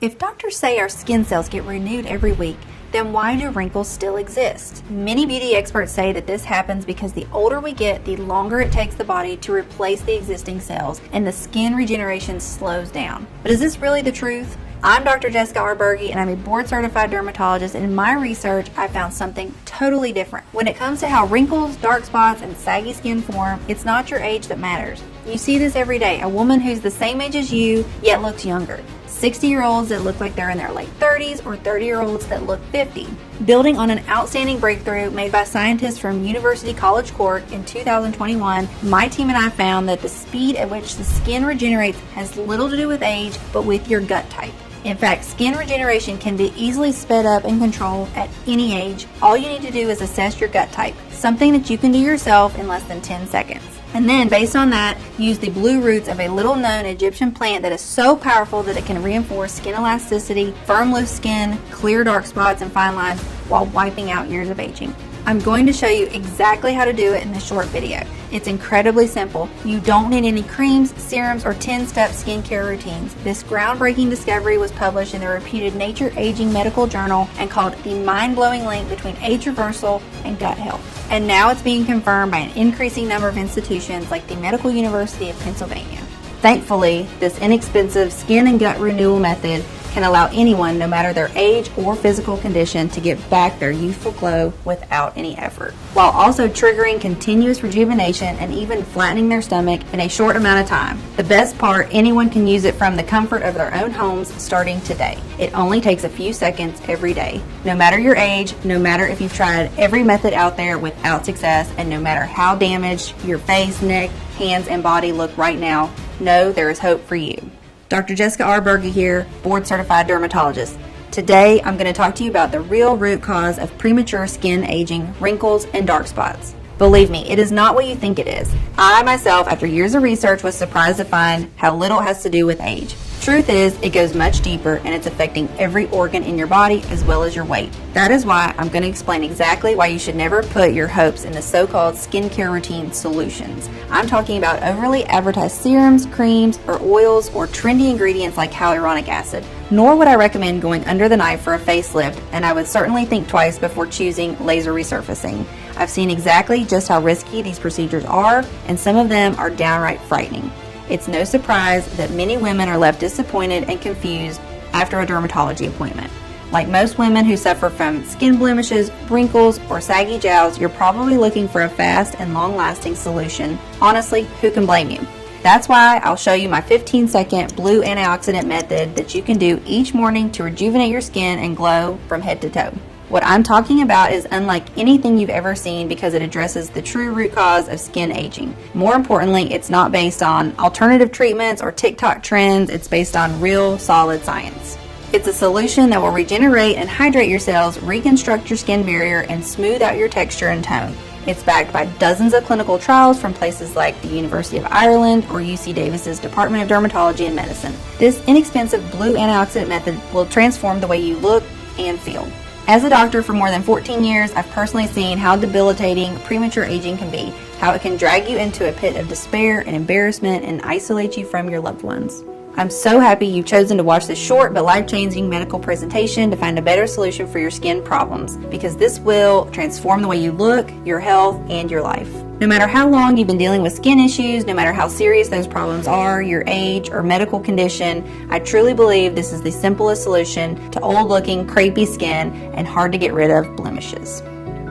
If doctors say our skin cells get renewed every week, then why do wrinkles still exist? Many beauty experts say that this happens because the older we get, the longer it takes the body to replace the existing cells, and the skin regeneration slows down. But is this really the truth? I'm Dr. Jessica Arbergi, and I'm a board-certified dermatologist, and in my research, I found something totally different. When it comes to how wrinkles, dark spots, and saggy skin form, it's not your age that matters. You see this every day, a woman who's the same age as you, yet looks younger. 60-year-olds that look like they're in their late 30s, or 30-year-olds that look 50. Building on an outstanding breakthrough made by scientists from University College Cork in 2021, my team and I found that the speed at which the skin regenerates has little to do with age, but with your gut type. In fact, skin regeneration can be easily sped up and controlled at any age. All you need to do is assess your gut type, something that you can do yourself in less than 10 seconds. And then, based on that, use the blue roots of a little-known Egyptian plant that is so powerful that it can reinforce skin elasticity, firm loose skin, clear dark spots and fine lines while wiping out years of aging. I'm going to show you exactly how to do it in this short video. It's incredibly simple. You don't need any creams, serums, or 10-step skincare routines. This groundbreaking discovery was published in the reputed Nature Aging Medical Journal and called the mind-blowing link between age reversal and gut health. And now it's being confirmed by an increasing number of institutions like the Medical University of Pennsylvania. Thankfully, this inexpensive skin and gut renewal method can allow anyone, no matter their age or physical condition, to get back their youthful glow without any effort, while also triggering continuous rejuvenation and even flattening their stomach in a short amount of time. The best part, anyone can use it from the comfort of their own homes starting today. It only takes a few seconds every day. No matter your age, no matter if you've tried every method out there without success, and no matter how damaged your face, neck, hands, and body look right now, know there is hope for you. Dr. Jessica Arbergi here, board-certified dermatologist. Today, I'm going to talk to you about the real root cause of premature skin aging, wrinkles, and dark spots. Believe me, it is not what you think it is. I, myself, after years of research, was surprised to find how little it has to do with age. Truth is, it goes much deeper, and it's affecting every organ in your body as well as your weight. That is why I'm going to explain exactly why you should never put your hopes in the so-called skincare routine solutions. I'm talking about overly advertised serums, creams, or oils, or trendy ingredients like hyaluronic acid. Nor would I recommend going under the knife for a facelift, and I would certainly think twice before choosing laser resurfacing. I've seen exactly just how risky these procedures are, and some of them are downright frightening. It's no surprise that many women are left disappointed and confused after a dermatology appointment. Like most women who suffer from skin blemishes, wrinkles, or saggy jowls, you're probably looking for a fast and long-lasting solution. Honestly, who can blame you? That's why I'll show you my 15-second blue antioxidant method that you can do each morning to rejuvenate your skin and glow from head to toe. What I'm talking about is unlike anything you've ever seen because it addresses the true root cause of skin aging. More importantly, it's not based on alternative treatments or TikTok trends. It's based on real, solid science. It's a solution that will regenerate and hydrate your cells, reconstruct your skin barrier, and smooth out your texture and tone. It's backed by dozens of clinical trials from places like the University of Ireland or UC Davis's Department of Dermatology and Medicine. This inexpensive blue antioxidant method will transform the way you look and feel. As a doctor for more than 14 years, I've personally seen how debilitating premature aging can be, how it can drag you into a pit of despair and embarrassment and isolate you from your loved ones. I'm so happy you've chosen to watch this short but life-changing medical presentation to find a better solution for your skin problems, because this will transform the way you look, your health, and your life. No matter how long you've been dealing with skin issues, no matter how serious those problems are, your age, or medical condition, I truly believe this is the simplest solution to old-looking, crepey skin and hard-to-get-rid-of blemishes.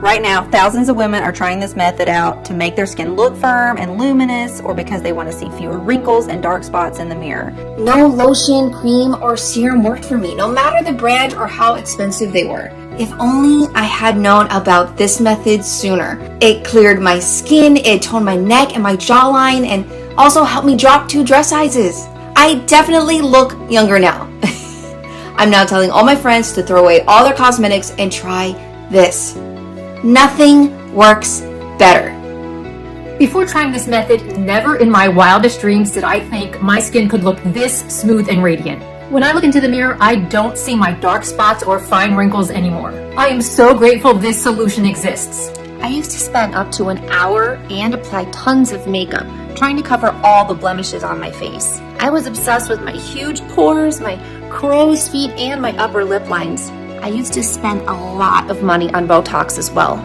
Right now, thousands of women are trying this method out to make their skin look firm and luminous, or because they want to see fewer wrinkles and dark spots in the mirror. No lotion, cream, or serum worked for me, no matter the brand or how expensive they were. If only I had known about this method sooner. It cleared my skin, it toned my neck and my jawline, and also helped me drop 2 dress sizes. I definitely look younger now. I'm now telling all my friends to throw away all their cosmetics and try this. Nothing works better. Before trying this method, never in my wildest dreams did I think my skin could look this smooth and radiant. When I look into the mirror, I don't see my dark spots or fine wrinkles anymore. I am so grateful this solution exists. I used to spend up to an hour and apply tons of makeup trying to cover all the blemishes on my face. I was obsessed with my huge pores, my crow's feet, and my upper lip lines. I used to spend a lot of money on Botox as well.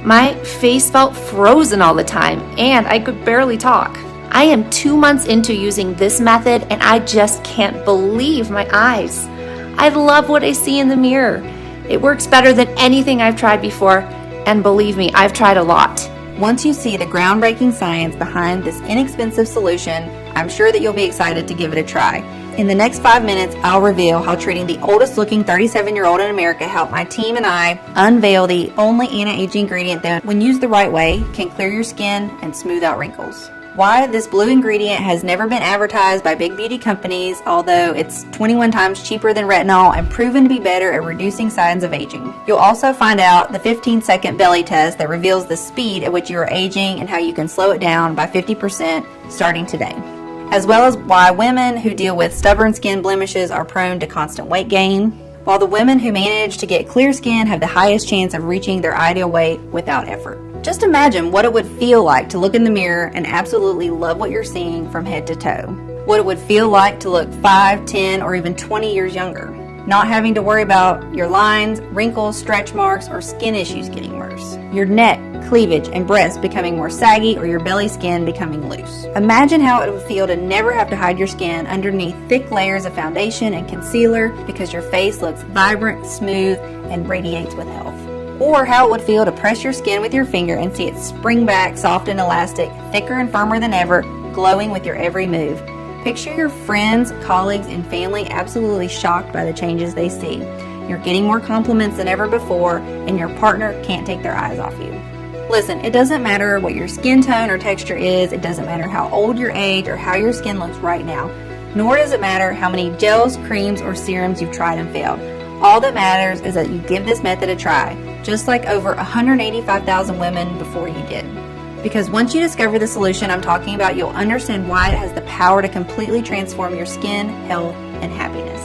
My face felt frozen all the time, and I could barely talk. I am 2 months into using this method, and I just can't believe my eyes. I love what I see in the mirror. It works better than anything I've tried before, and believe me, I've tried a lot. Once you see the groundbreaking science behind this inexpensive solution, I'm sure that you'll be excited to give it a try. In the next 5 minutes, I'll reveal how treating the oldest looking 37-year-old in America helped my team and I unveil the only anti-aging ingredient that, when used the right way, can clear your skin and smooth out wrinkles. Why this blue ingredient has never been advertised by big beauty companies, although it's 21 times cheaper than retinol and proven to be better at reducing signs of aging. You'll also find out the 15-second belly test that reveals the speed at which you are aging and how you can slow it down by 50% starting today, as well as why women who deal with stubborn skin blemishes are prone to constant weight gain, while the women who manage to get clear skin have the highest chance of reaching their ideal weight without effort. Just imagine what it would feel like to look in the mirror and absolutely love what you're seeing from head to toe. What it would feel like to look 5, 10, or even 20 years younger. Not having to worry about your lines, wrinkles, stretch marks, or skin issues getting worse. Your neck, cleavage, and breasts becoming more saggy, or your belly skin becoming loose. Imagine how it would feel to never have to hide your skin underneath thick layers of foundation and concealer because your face looks vibrant, smooth, and radiates with health. Or how it would feel to press your skin with your finger and see it spring back soft and elastic, thicker and firmer than ever, glowing with your every move. Picture your friends, colleagues, and family absolutely shocked by the changes they see. You're getting more compliments than ever before, and your partner can't take their eyes off you. Listen, it doesn't matter what your skin tone or texture is, it doesn't matter how old your age or how your skin looks right now, nor does it matter how many gels, creams, or serums you've tried and failed. All that matters is that you give this method a try, just like over 185,000 women before you did. Because once you discover the solution I'm talking about, you'll understand why it has the power to completely transform your skin, health, and happiness.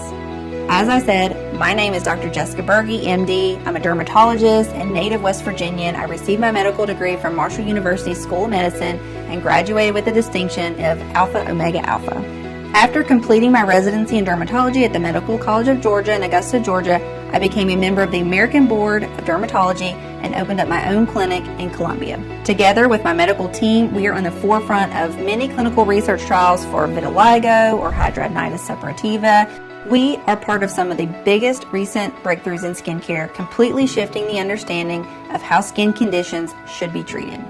As I said, my name is Dr. Jessica Berge, MD. I'm a dermatologist and native West Virginian. I received my medical degree from Marshall University School of Medicine and graduated with the distinction of Alpha Omega Alpha. After completing my residency in dermatology at the Medical College of Georgia in Augusta, Georgia, I became a member of the American Board of Dermatology and opened up my own clinic in Columbia. Together with my medical team, we are on the forefront of many clinical research trials for vitiligo or hidradenitis suppurativa. We are part of some of the biggest recent breakthroughs in skincare, completely shifting the understanding of how skin conditions should be treated.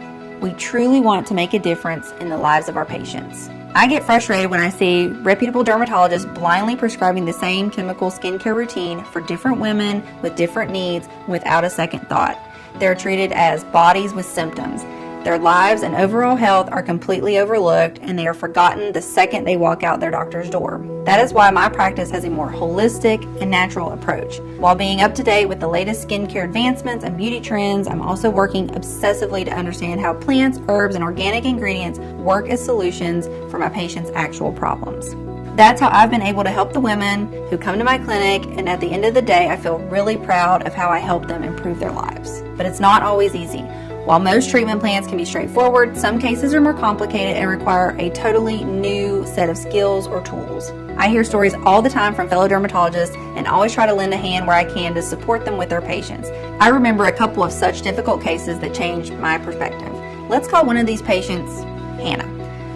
We truly want to make a difference in the lives of our patients. I get frustrated when I see reputable dermatologists blindly prescribing the same chemical skincare routine for different women with different needs without a second thought. They're treated as bodies with symptoms. Their lives and overall health are completely overlooked, and they are forgotten the second they walk out their doctor's door. That is why my practice has a more holistic and natural approach. While being up to date with the latest skincare advancements and beauty trends, I'm also working obsessively to understand how plants, herbs, and organic ingredients work as solutions for my patients' actual problems. That's how I've been able to help the women who come to my clinic, and at the end of the day, I feel really proud of how I help them improve their lives. But it's not always easy. While most treatment plans can be straightforward, some cases are more complicated and require a totally new set of skills or tools. I hear stories all the time from fellow dermatologists and always try to lend a hand where I can to support them with their patients. I remember a couple of such difficult cases that changed my perspective. Let's call one of these patients Hannah.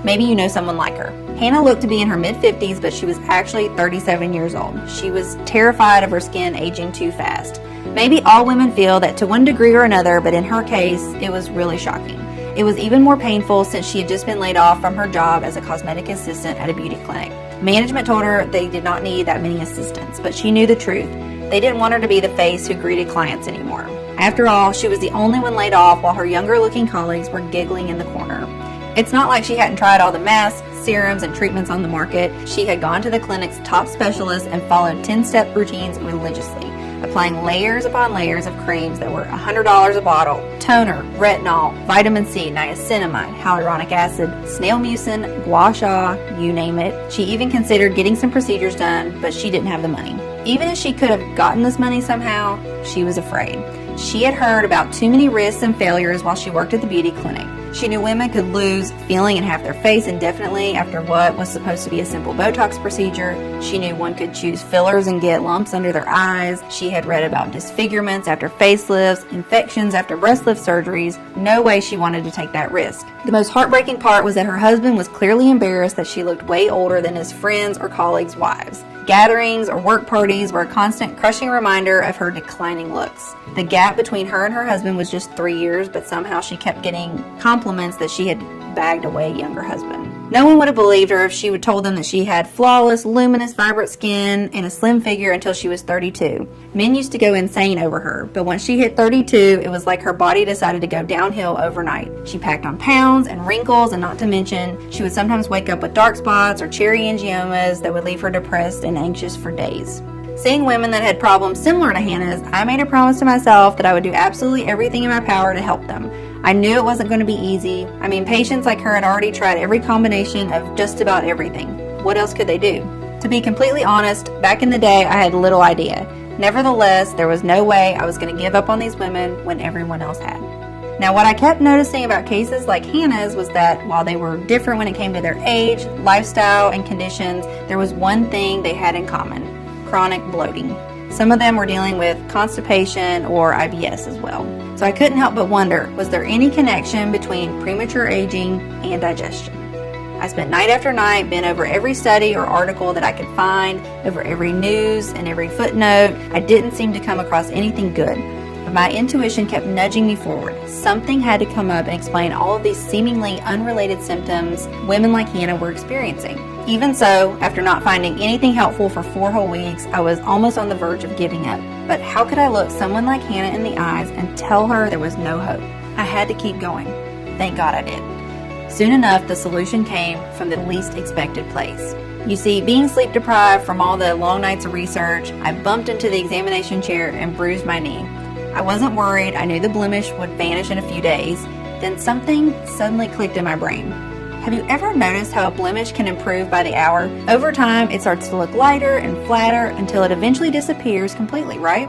Maybe you know someone like her. Hannah looked to be in her mid-50s, but she was actually 37 years old. She was terrified of her skin aging too fast. Maybe all women feel that to one degree or another, but in her case, it was really shocking. It was even more painful since she had just been laid off from her job as a cosmetic assistant at a beauty clinic. Management told her they did not need that many assistants, but she knew the truth. They didn't want her to be the face who greeted clients anymore. After all, she was the only one laid off while her younger-looking colleagues were giggling in the corner. It's not like she hadn't tried all the masks, serums, and treatments on the market. She had gone to the clinic's top specialists and followed 10-step routines religiously, applying layers upon layers of creams that were $100 a bottle: toner, retinol, vitamin C, niacinamide, hyaluronic acid, snail mucin, gua sha, you name it. She even considered getting some procedures done, but she didn't have the money. Even if she could have gotten this money somehow, she was afraid. She had heard about too many risks and failures while she worked at the beauty clinic. She knew women could lose feeling in half their face indefinitely after what was supposed to be a simple Botox procedure. She knew one could choose fillers and get lumps under their eyes. She had read about disfigurements after facelifts, infections after breast lift surgeries. No way she wanted to take that risk. The most heartbreaking part was that her husband was clearly embarrassed that she looked way older than his friends' or colleagues' wives. Gatherings or work parties were a constant crushing reminder of her declining looks. The gap between her and her husband was just 3 years, but somehow she kept getting compliments that she had bagged away a younger husband. No one would have believed her if she would told them that she had flawless, luminous, vibrant skin and a slim figure until she was 32. Men used to go insane over her, but once she hit 32, it was like her body decided to go downhill overnight. She packed on pounds and wrinkles, and not to mention, she would sometimes wake up with dark spots or cherry angiomas that would leave her depressed and anxious for days. Seeing women that had problems similar to Hannah's, I made a promise to myself that I would do absolutely everything in my power to help them. I knew it wasn't going to be easy. I mean, patients like her had already tried every combination of just about everything. What else could they do? To be completely honest, back in the day, I had little idea. Nevertheless, there was no way I was going to give up on these women when everyone else had. Now, what I kept noticing about cases like Hannah's was that while they were different when it came to their age, lifestyle, and conditions, there was one thing they had in common: chronic bloating. Some of them were dealing with constipation or IBS as well. So I couldn't help but wonder, was there any connection between premature aging and digestion? I spent night after night, bent over every study or article that I could find, over every news and every footnote. I didn't seem to come across anything good. But my intuition kept nudging me forward. Something had to come up and explain all of these seemingly unrelated symptoms women like Hannah were experiencing. Even so, after not finding anything helpful for 4 whole weeks, I was almost on the verge of giving up. But how could I look someone like Hannah in the eyes and tell her there was no hope? I had to keep going. Thank God I did. Soon enough, the solution came from the least expected place. You see, being sleep deprived from all the long nights of research, I bumped into the examination chair and bruised my knee. I wasn't worried. I knew the blemish would vanish in a few days. Then something suddenly clicked in my brain. Have you ever noticed how a blemish can improve by the hour? Over time, it starts to look lighter and flatter until it eventually disappears completely, right?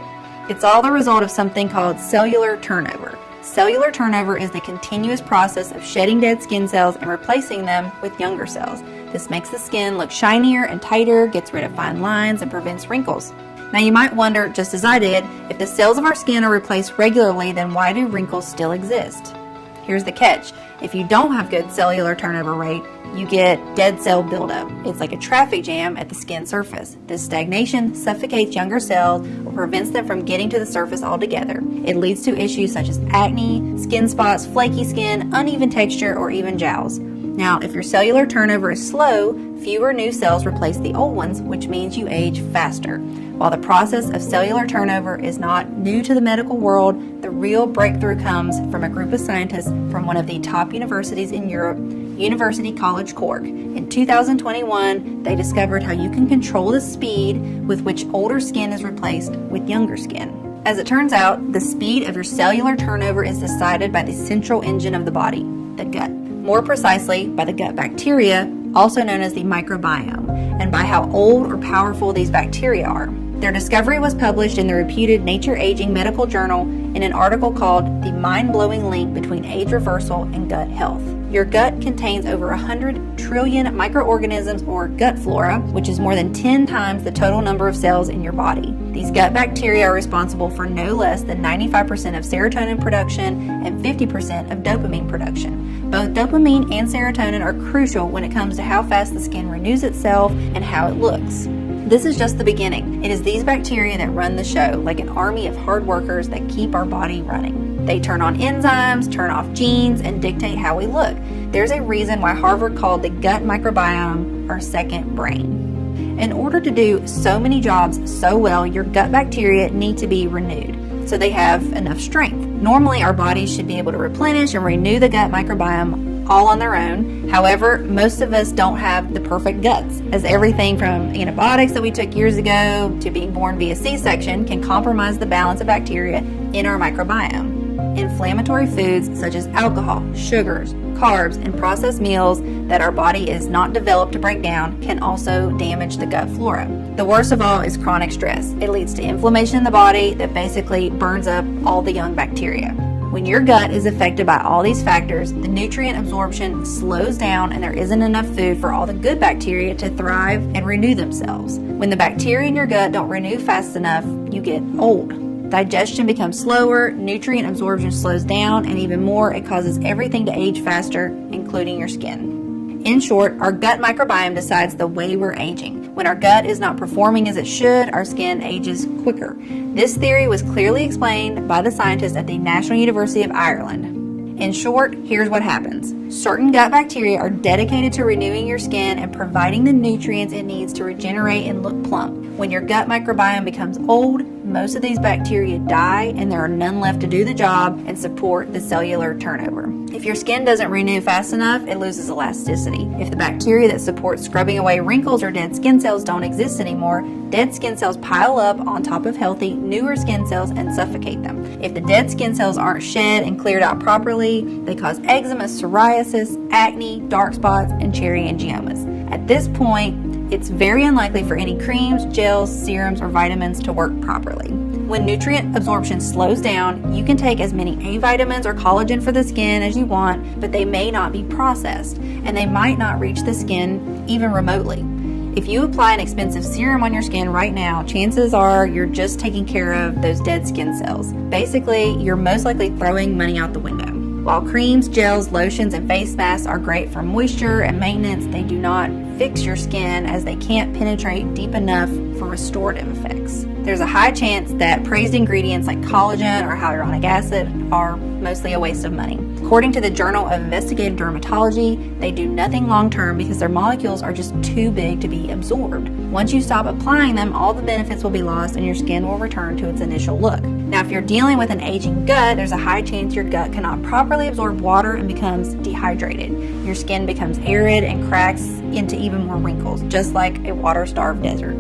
It's all the result of something called cellular turnover. Cellular turnover is the continuous process of shedding dead skin cells and replacing them with younger cells. This makes the skin look shinier and tighter, gets rid of fine lines, and prevents wrinkles. Now you might wonder, just as I did, if the cells of our skin are replaced regularly, then why do wrinkles still exist? Here's the catch. If you don't have good cellular turnover rate, you get dead cell buildup. It's like a traffic jam at the skin surface. This stagnation suffocates younger cells or prevents them from getting to the surface altogether. It leads to issues such as acne, skin spots, flaky skin, uneven texture, or even jowls. Now, if your cellular turnover is slow, fewer new cells replace the old ones, which means you age faster. While the process of cellular turnover is not new to the medical world, the real breakthrough comes from a group of scientists from one of the top universities in Europe, University College Cork. In 2021, they discovered how you can control the speed with which older skin is replaced with younger skin. As it turns out, the speed of your cellular turnover is decided by the central engine of the body, the gut. More precisely, by the gut bacteria, also known as the microbiome, and by how old or powerful these bacteria are. Their discovery was published in the reputed Nature Aging medical journal in an article called The Mind-Blowing Link Between Age Reversal and Gut Health. Your gut contains over 100 trillion microorganisms, or gut flora, which is more than 10 times the total number of cells in your body. These gut bacteria are responsible for no less than 95% of serotonin production and 50% of dopamine production. Both dopamine and serotonin are crucial when it comes to how fast the skin renews itself and how it looks. This is just the beginning. It is these bacteria that run the show, like an army of hard workers that keep our body running. They turn on enzymes, turn off genes, and dictate how we look. There's a reason why Harvard called the gut microbiome our second brain. In order to do so many jobs so well, your gut bacteria need to be renewed so they have enough strength. Normally, our bodies should be able to replenish and renew the gut microbiome all on their own. However, most of us don't have the perfect guts, as everything from antibiotics that we took years ago to being born via C-section can compromise the balance of bacteria in our microbiome. Inflammatory foods such as alcohol, sugars, carbs, and processed meals that our body is not developed to break down can also damage the gut flora. The worst of all is chronic stress. It leads to inflammation in the body that basically burns up all the young bacteria. When your gut is affected by all these factors, the nutrient absorption slows down and there isn't enough food for all the good bacteria to thrive and renew themselves. When the bacteria in your gut don't renew fast enough, you get old. Digestion becomes slower, nutrient absorption slows down, and even more, it causes everything to age faster, including your skin. In short, our gut microbiome decides the way we're aging. When our gut is not performing as it should, our skin ages quicker. This theory was clearly explained by the scientists at the National University of Ireland. In short, here's what happens. Certain gut bacteria are dedicated to renewing your skin and providing the nutrients it needs to regenerate and look plump. When your gut microbiome becomes old, most of these bacteria die and there are none left to do the job and support the cellular turnover. If your skin doesn't renew fast enough, it loses elasticity. If the bacteria that support scrubbing away wrinkles or dead skin cells don't exist anymore, dead skin cells pile up on top of healthy, newer skin cells and suffocate them. If the dead skin cells aren't shed and cleared out properly, they cause eczema, psoriasis, acne, dark spots, and cherry angiomas. At this point, it's very unlikely for any creams, gels, serums, or vitamins to work properly. When nutrient absorption slows down, you can take as many A vitamins or collagen for the skin as you want, but they may not be processed, and they might not reach the skin even remotely. If you apply an expensive serum on your skin right now, chances are you're just taking care of those dead skin cells. Basically, you're most likely throwing money out the window. While creams, gels, lotions, and face masks are great for moisture and maintenance, they do not fix your skin as they can't penetrate deep enough for restorative effects. There's a high chance that praised ingredients like collagen or hyaluronic acid are mostly a waste of money. According to the Journal of Investigative Dermatology, they do nothing long-term because their molecules are just too big to be absorbed. Once you stop applying them, all the benefits will be lost and your skin will return to its initial look. Now, if you're dealing with an aging gut, there's a high chance your gut cannot properly absorb water and becomes dehydrated. Your skin becomes arid and cracks into even more wrinkles, just like a water-starved desert.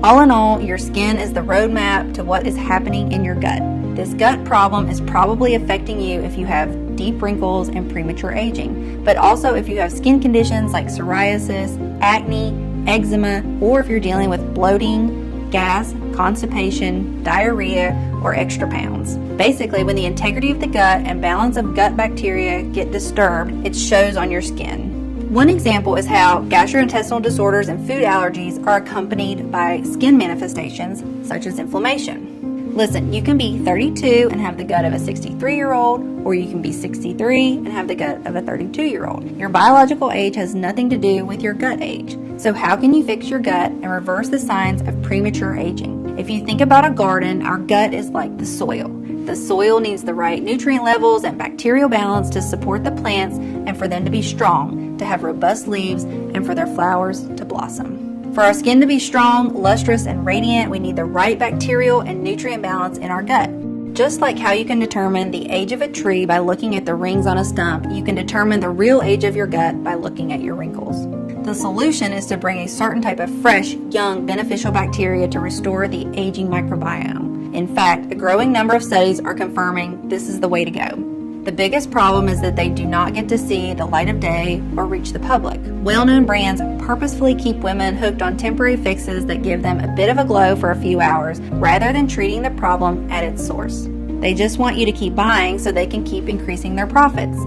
All in all, your skin is the roadmap to what is happening in your gut. This gut problem is probably affecting you if you have deep wrinkles and premature aging, but also if you have skin conditions like psoriasis, acne, eczema, or if you're dealing with bloating, gas, constipation, diarrhea, or extra pounds. Basically, when the integrity of the gut and balance of gut bacteria get disturbed, it shows on your skin. One example is how gastrointestinal disorders and food allergies are accompanied by skin manifestations such as inflammation. Listen, you can be 32 and have the gut of a 63-year-old, or you can be 63 and have the gut of a 32-year-old. Your biological age has nothing to do with your gut age. So how can you fix your gut and reverse the signs of premature aging? If you think about a garden, our gut is like the soil. The soil needs the right nutrient levels and bacterial balance to support the plants and for them to be strong, to have robust leaves, and for their flowers to blossom. For our skin to be strong, lustrous, and radiant, we need the right bacterial and nutrient balance in our gut. Just like how you can determine the age of a tree by looking at the rings on a stump, you can determine the real age of your gut by looking at your wrinkles. The solution is to bring a certain type of fresh, young, beneficial bacteria to restore the aging microbiome. In fact, a growing number of studies are confirming this is the way to go. The biggest problem is that they do not get to see the light of day or reach the public. Well-known brands purposefully keep women hooked on temporary fixes that give them a bit of a glow for a few hours rather than treating the problem at its source. They just want you to keep buying so they can keep increasing their profits.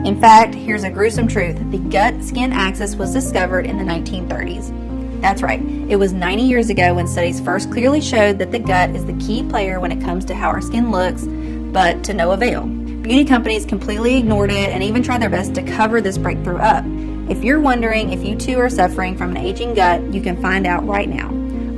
In fact, here's a gruesome truth. The gut-skin axis was discovered in the 1930s. That's right, it was 90 years ago when studies first clearly showed that the gut is the key player when it comes to how our skin looks, but to no avail. Beauty companies completely ignored it and even tried their best to cover this breakthrough up. If you're wondering if you too are suffering from an aging gut, you can find out right now.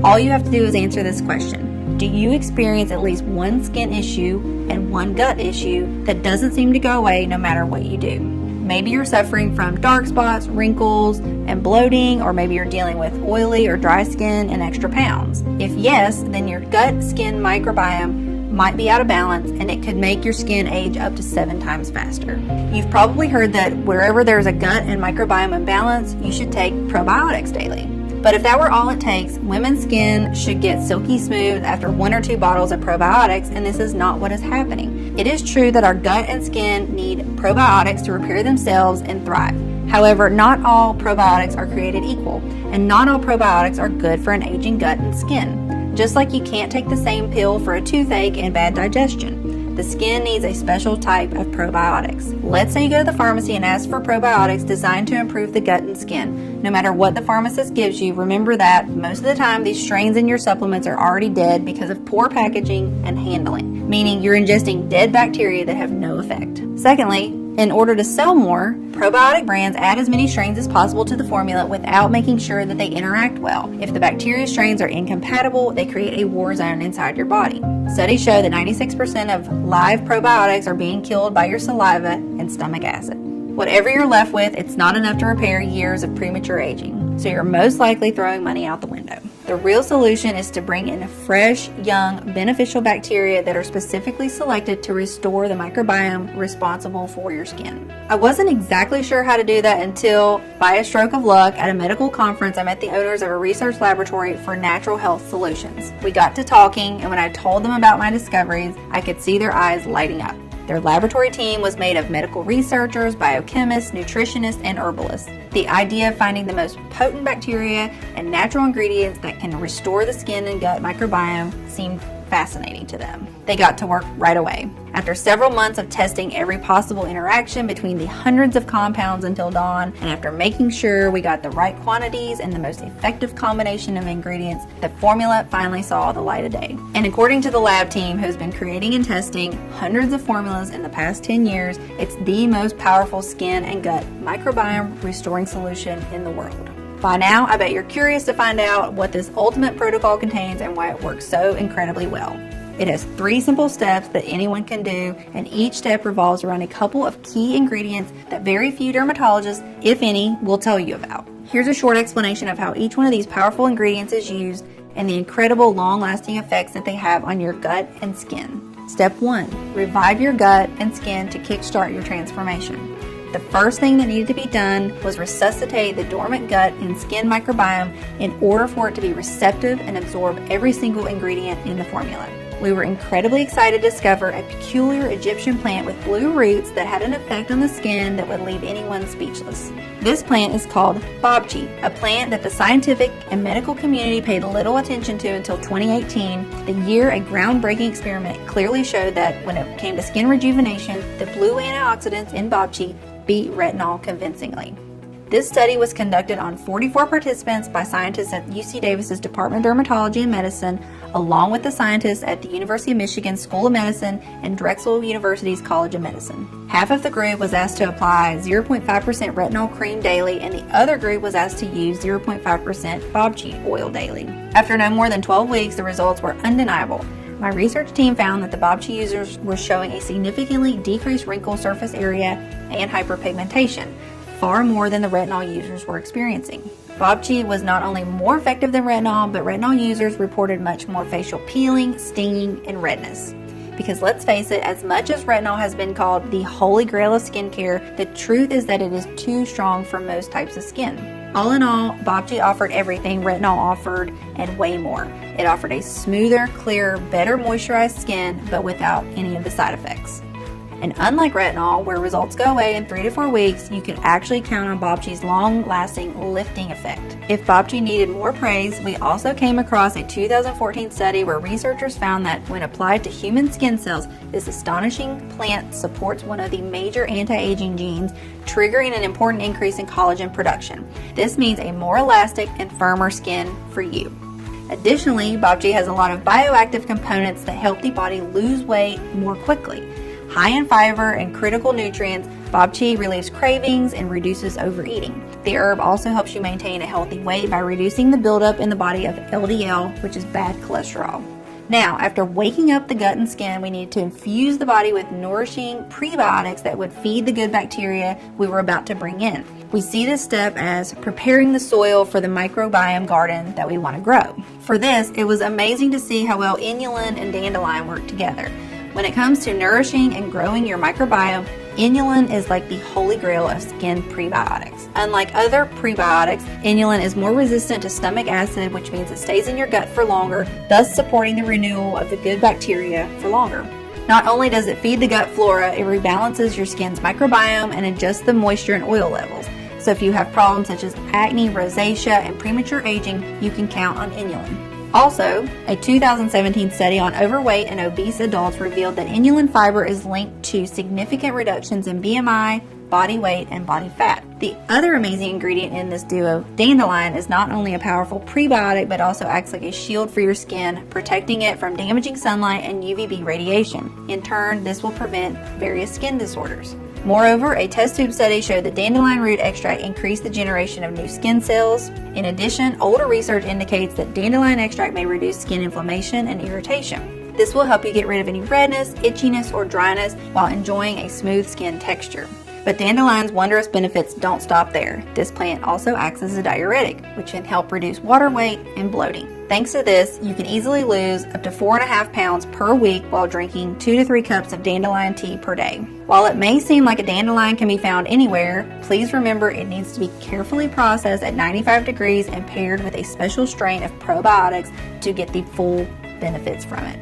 All you have to do is answer this question. Do you experience at least one skin issue and one gut issue that doesn't seem to go away no matter what you do? Maybe you're suffering from dark spots, wrinkles, and bloating, or maybe you're dealing with oily or dry skin and extra pounds. If yes, then your gut-skin microbiome might be out of balance and it could make your skin age up to 7 times faster. You've probably heard that wherever there's a gut and microbiome imbalance, you should take probiotics daily. But if that were all it takes, women's skin should get silky smooth after 1 or 2 bottles of probiotics, and this is not what is happening. It is true that our gut and skin need probiotics to repair themselves and thrive. However, not all probiotics are created equal, and not all probiotics are good for an aging gut and skin. Just like you can't take the same pill for a toothache and bad digestion. The skin needs a special type of probiotics. Let's say you go to the pharmacy and ask for probiotics designed to improve the gut and skin. No matter what the pharmacist gives you, remember that most of the time these strains in your supplements are already dead because of poor packaging and handling, meaning you're ingesting dead bacteria that have no effect. Secondly, in order to sell more, probiotic brands add as many strains as possible to the formula without making sure that they interact well. If the bacteria strains are incompatible, they create a war zone inside your body. Studies show that 96% of live probiotics are being killed by your saliva and stomach acid. Whatever you're left with, it's not enough to repair years of premature aging, so you're most likely throwing money out the window. The real solution is to bring in fresh, young, beneficial bacteria that are specifically selected to restore the microbiome responsible for your skin. I wasn't exactly sure how to do that until, by a stroke of luck, at a medical conference, I met the owners of a research laboratory for natural health solutions. We got to talking, and when I told them about my discoveries, I could see their eyes lighting up. Their laboratory team was made of medical researchers, biochemists, nutritionists, and herbalists. The idea of finding the most potent bacteria and natural ingredients that can restore the skin and gut microbiome seemed fascinating to them. They got to work right away. After several months of testing every possible interaction between the hundreds of compounds until dawn, and after making sure we got the right quantities and the most effective combination of ingredients, the formula finally saw the light of day. And according to the lab team who's been creating and testing hundreds of formulas in the past 10 years, it's the most powerful skin and gut microbiome restoring solution in the world. By now, I bet you're curious to find out what this ultimate protocol contains and why it works so incredibly well. It has 3 simple steps that anyone can do, and each step revolves around a couple of key ingredients that very few dermatologists, if any, will tell you about. Here's a short explanation of how each one of these powerful ingredients is used and the incredible long-lasting effects that they have on your gut and skin. Step 1. Revive your gut and skin to kickstart your transformation. The first thing that needed to be done was resuscitate the dormant gut and skin microbiome in order for it to be receptive and absorb every single ingredient in the formula. We were incredibly excited to discover a peculiar Egyptian plant with blue roots that had an effect on the skin that would leave anyone speechless. This plant is called bobchi, a plant that the scientific and medical community paid little attention to until 2018, the year a groundbreaking experiment clearly showed that when it came to skin rejuvenation, the blue antioxidants in bobchi beat retinol convincingly. This study was conducted on 44 participants by scientists at UC Davis's Department of Dermatology and Medicine, along with the scientists at the University of Michigan School of Medicine and Drexel University's College of Medicine. Half of the group was asked to apply 0.5% retinol cream daily, and the other group was asked to use 0.5% bobchi oil daily. After no more than 12 weeks, the results were undeniable. My research team found that the bobchi users were showing a significantly decreased wrinkle surface area and hyperpigmentation, far more than the retinol users were experiencing. Bobchi was not only more effective than retinol, but retinol users reported much more facial peeling, stinging, and redness. Because let's face it, as much as retinol has been called the holy grail of skincare, the truth is that it is too strong for most types of skin. All in all, bobchi offered everything retinol offered and way more. It offered a smoother, clearer, better moisturized skin, but without any of the side effects. And unlike retinol, where results go away in 3 to 4 weeks, you can actually count on bobchi's long-lasting lifting effect. If bobchi needed more praise, we also came across a 2014 study where researchers found that when applied to human skin cells, this astonishing plant supports one of the major anti-aging genes, triggering an important increase in collagen production. This means a more elastic and firmer skin for you. Additionally, bobchi has a lot of bioactive components that help the body lose weight more quickly. High in fiber and critical nutrients, bobchi relieves cravings and reduces overeating. The herb also helps you maintain a healthy weight by reducing the buildup in the body of LDL, which is bad cholesterol. Now, after waking up the gut and skin, we need to infuse the body with nourishing prebiotics that would feed the good bacteria we were about to bring in. We see this step as preparing the soil for the microbiome garden that we want to grow. For this, it was amazing to see how well inulin and dandelion work together. When it comes to nourishing and growing your microbiome, inulin is like the holy grail of skin prebiotics. Unlike other prebiotics, inulin is more resistant to stomach acid, which means it stays in your gut for longer, thus supporting the renewal of the good bacteria for longer. Not only does it feed the gut flora, it rebalances your skin's microbiome and adjusts the moisture and oil levels. So if you have problems such as acne, rosacea, and premature aging, you can count on inulin. Also, a 2017 study on overweight and obese adults revealed that inulin fiber is linked to significant reductions in BMI, body weight, and body fat. The other amazing ingredient in this duo, dandelion, is not only a powerful prebiotic but also acts like a shield for your skin, protecting it from damaging sunlight and UVB radiation. In turn, this will prevent various skin disorders. Moreover, a test tube study showed that dandelion root extract increased the generation of new skin cells. In addition, older research indicates that dandelion extract may reduce skin inflammation and irritation. This will help you get rid of any redness, itchiness, or dryness while enjoying a smooth skin texture. But dandelion's wondrous benefits don't stop there. This plant also acts as a diuretic, which can help reduce water weight and bloating. Thanks to this, you can easily lose up to 4.5 pounds per week while drinking 2 to 3 cups of dandelion tea per day. While it may seem like a dandelion can be found anywhere, please remember it needs to be carefully processed at 95 degrees and paired with a special strain of probiotics to get the full benefits from it.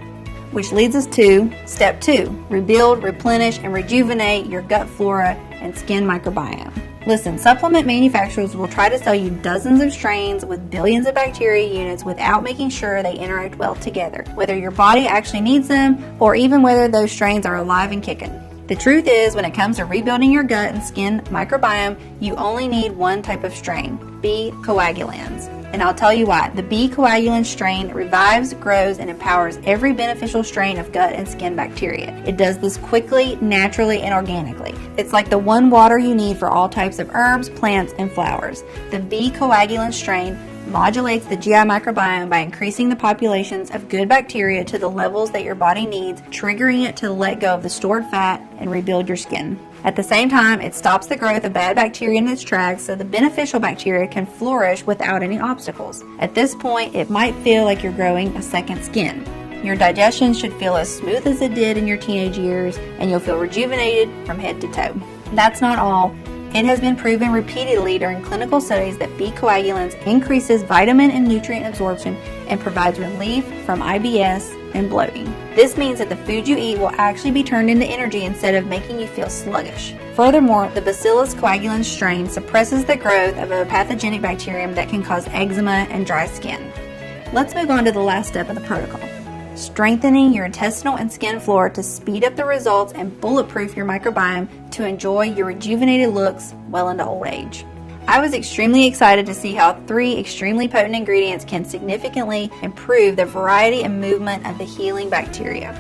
Which leads us to step 2, rebuild, replenish, and rejuvenate your gut flora and skin microbiome. Listen, supplement manufacturers will try to sell you dozens of strains with billions of bacteria units without making sure they interact well together, whether your body actually needs them or even whether those strains are alive and kicking. The truth is, when it comes to rebuilding your gut and skin microbiome, you only need one type of strain, B. coagulans. And I'll tell you why. The B. coagulan strain revives, grows, and empowers every beneficial strain of gut and skin bacteria. It does this quickly, naturally, and organically. It's like the one water you need for all types of herbs, plants, and flowers. The B. coagulan strain modulates the GI microbiome by increasing the populations of good bacteria to the levels that your body needs, triggering it to let go of the stored fat and rebuild your skin. At the same time, it stops the growth of bad bacteria in its tracks so the beneficial bacteria can flourish without any obstacles. At this point, it might feel like you're growing a second skin. Your digestion should feel as smooth as it did in your teenage years, and you'll feel rejuvenated from head to toe. That's not all. It has been proven repeatedly during clinical studies that B. coagulans increases vitamin and nutrient absorption and provides relief from IBS and bloating. This means that the food you eat will actually be turned into energy instead of making you feel sluggish. Furthermore, the Bacillus coagulans strain suppresses the growth of a pathogenic bacterium that can cause eczema and dry skin. Let's move on to the last step of the protocol. Strengthening your intestinal and skin flora to speed up the results and bulletproof your microbiome to enjoy your rejuvenated looks well into old age. I was extremely excited to see how 3 extremely potent ingredients can significantly improve the variety and movement of the healing bacteria.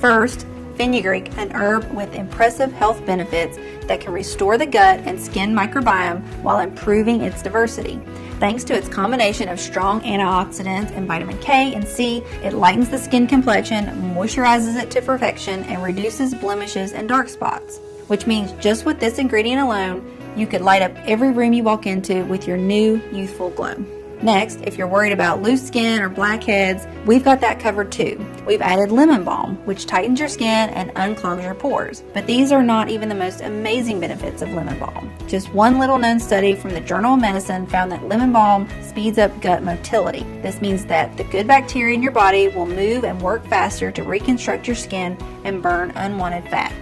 First, fenugreek, an herb with impressive health benefits that can restore the gut and skin microbiome while improving its diversity. Thanks to its combination of strong antioxidants and vitamin K and C, it lightens the skin complexion, moisturizes it to perfection, and reduces blemishes and dark spots. Which means just with this ingredient alone, you could light up every room you walk into with your new youthful glow. Next, if you're worried about loose skin or blackheads, we've got that covered too. We've added lemon balm, which tightens your skin and unclogs your pores. But these are not even the most amazing benefits of lemon balm. Just one little known study from the Journal of Medicine found that lemon balm speeds up gut motility. This means that the good bacteria in your body will move and work faster to reconstruct your skin and burn unwanted fat.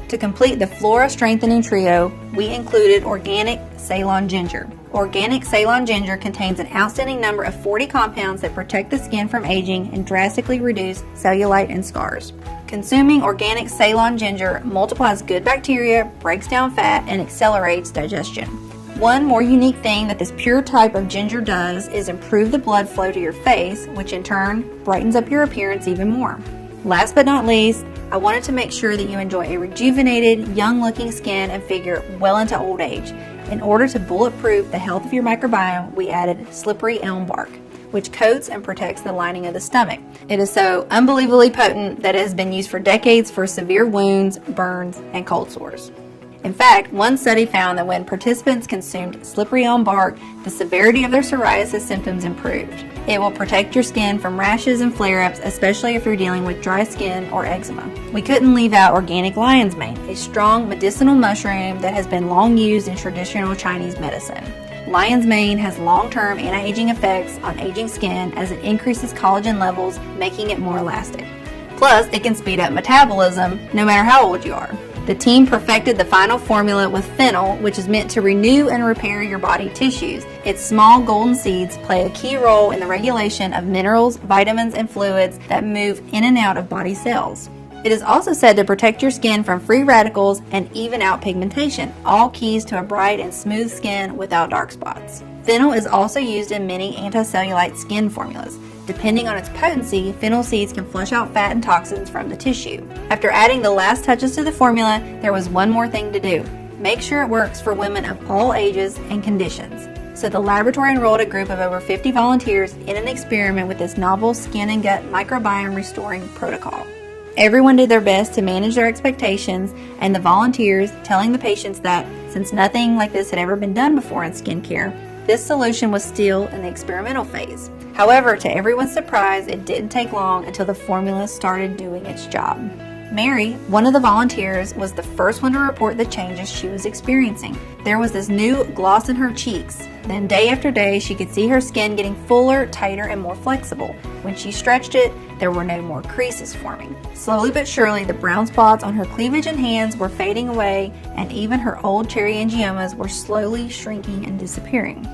To complete the flora strengthening trio, we included organic Ceylon ginger. Organic Ceylon ginger contains an outstanding number of 40 compounds that protect the skin from aging and drastically reduce cellulite and scars. Consuming organic Ceylon ginger multiplies good bacteria, breaks down fat, and accelerates digestion. One more unique thing that this pure type of ginger does is improve the blood flow to your face, which in turn brightens up your appearance even more. Last but not least, I wanted to make sure that you enjoy a rejuvenated, young-looking skin and figure well into old age. In order to bulletproof the health of your microbiome, we added slippery elm bark, which coats and protects the lining of the stomach. It is so unbelievably potent that it has been used for decades for severe wounds, burns, and cold sores. In fact, one study found that when participants consumed slippery elm bark, the severity of their psoriasis symptoms improved. It will protect your skin from rashes and flare-ups, especially if you're dealing with dry skin or eczema. We couldn't leave out organic lion's mane, a strong medicinal mushroom that has been long used in traditional Chinese medicine. Lion's mane has long-term anti-aging effects on aging skin as it increases collagen levels, making it more elastic. Plus, it can speed up metabolism no matter how old you are. The team perfected the final formula with fennel, which is meant to renew and repair your body tissues. Its small golden seeds play a key role in the regulation of minerals, vitamins, and fluids that move in and out of body cells. It is also said to protect your skin from free radicals and even out pigmentation, all keys to a bright and smooth skin without dark spots. Fennel is also used in many anti-cellulite skin formulas. Depending on its potency, fennel seeds can flush out fat and toxins from the tissue. After adding the last touches to the formula, there was one more thing to do. Make sure it works for women of all ages and conditions. So the laboratory enrolled a group of over 50 volunteers in an experiment with this novel skin and gut microbiome restoring protocol. Everyone did their best to manage their expectations, and the volunteers telling the patients that, since nothing like this had ever been done before in skincare, this solution was still in the experimental phase. However, to everyone's surprise, it didn't take long until the formula started doing its job. Mary, one of the volunteers, was the first one to report the changes she was experiencing. There was this new gloss in her cheeks. Then day after day, she could see her skin getting fuller, tighter, and more flexible. When she stretched it, there were no more creases forming. Slowly but surely, the brown spots on her cleavage and hands were fading away, and even her old cherry angiomas were slowly shrinking and disappearing.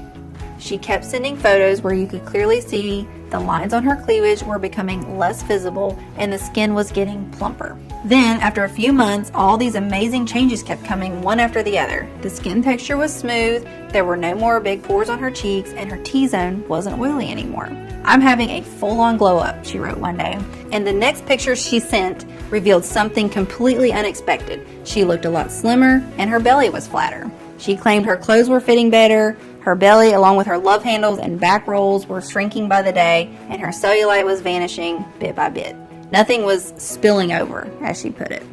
She kept sending photos where you could clearly see the lines on her cleavage were becoming less visible and the skin was getting plumper. Then, after a few months, all these amazing changes kept coming one after the other. The skin texture was smooth, there were no more big pores on her cheeks, and her T-zone wasn't oily anymore. "I'm having a full-on glow-up," she wrote one day. And the next picture she sent revealed something completely unexpected. She looked a lot slimmer, and her belly was flatter. She claimed her clothes were fitting better, her belly, along with her love handles and back rolls, were shrinking by the day, and her cellulite was vanishing bit by bit. Nothing was spilling over, as she put it.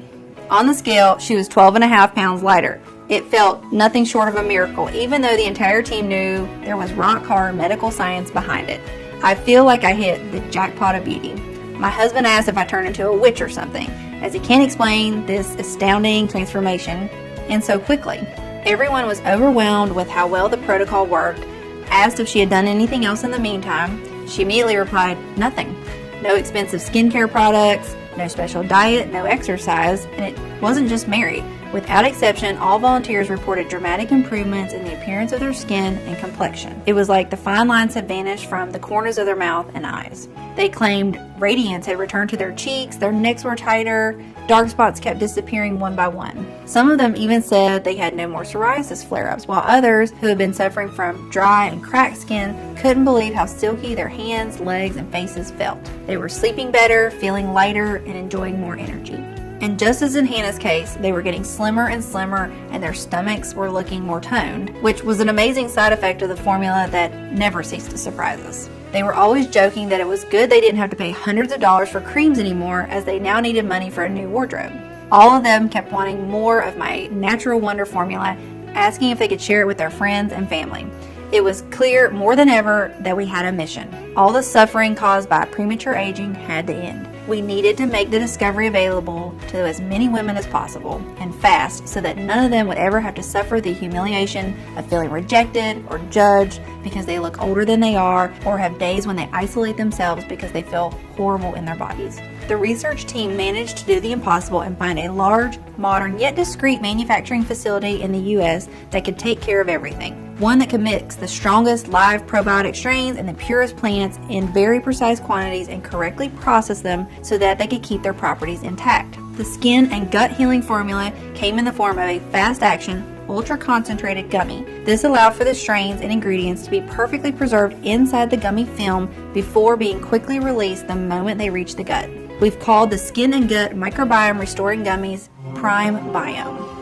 On the scale, she was 12.5 pounds lighter. It felt nothing short of a miracle, even though the entire team knew there was rock-hard medical science behind it. I feel like I hit the jackpot of beauty. My husband asked if I turned into a witch or something, as he can't explain this astounding transformation, and so quickly. Everyone was overwhelmed with how well the protocol worked. Asked if she had done anything else in the meantime, she immediately replied, nothing. No expensive skincare products, no special diet, no exercise, and it wasn't just Mary. Without exception, all volunteers reported dramatic improvements in the appearance of their skin and complexion. It was like the fine lines had vanished from the corners of their mouth and eyes. They claimed radiance had returned to their cheeks, their necks were tighter, dark spots kept disappearing one by one. Some of them even said they had no more psoriasis flare-ups, while others, who had been suffering from dry and cracked skin, couldn't believe how silky their hands, legs, and faces felt. They were sleeping better, feeling lighter, and enjoying more energy. And just as in Hannah's case, they were getting slimmer and slimmer, and their stomachs were looking more toned, which was an amazing side effect of the formula that never ceased to surprise us. They were always joking that it was good they didn't have to pay hundreds of dollars for creams anymore, as they now needed money for a new wardrobe. All of them kept wanting more of my Natural Wonder formula, asking if they could share it with their friends and family. It was clear more than ever that we had a mission. All the suffering caused by premature aging had to end. We needed to make the discovery available to as many women as possible, and fast, so that none of them would ever have to suffer the humiliation of feeling rejected or judged because they look older than they are, or have days when they isolate themselves because they feel horrible in their bodies. The research team managed to do the impossible and find a large, modern, yet discreet manufacturing facility in the U.S. that could take care of everything. One that could mix the strongest live probiotic strains and the purest plants in very precise quantities and correctly process them so that they could keep their properties intact. The skin and gut healing formula came in the form of a fast-action, ultra-concentrated gummy. This allowed for the strains and ingredients to be perfectly preserved inside the gummy film before being quickly released the moment they reach the gut. We've called the skin and gut microbiome restoring gummies PrimeBiome.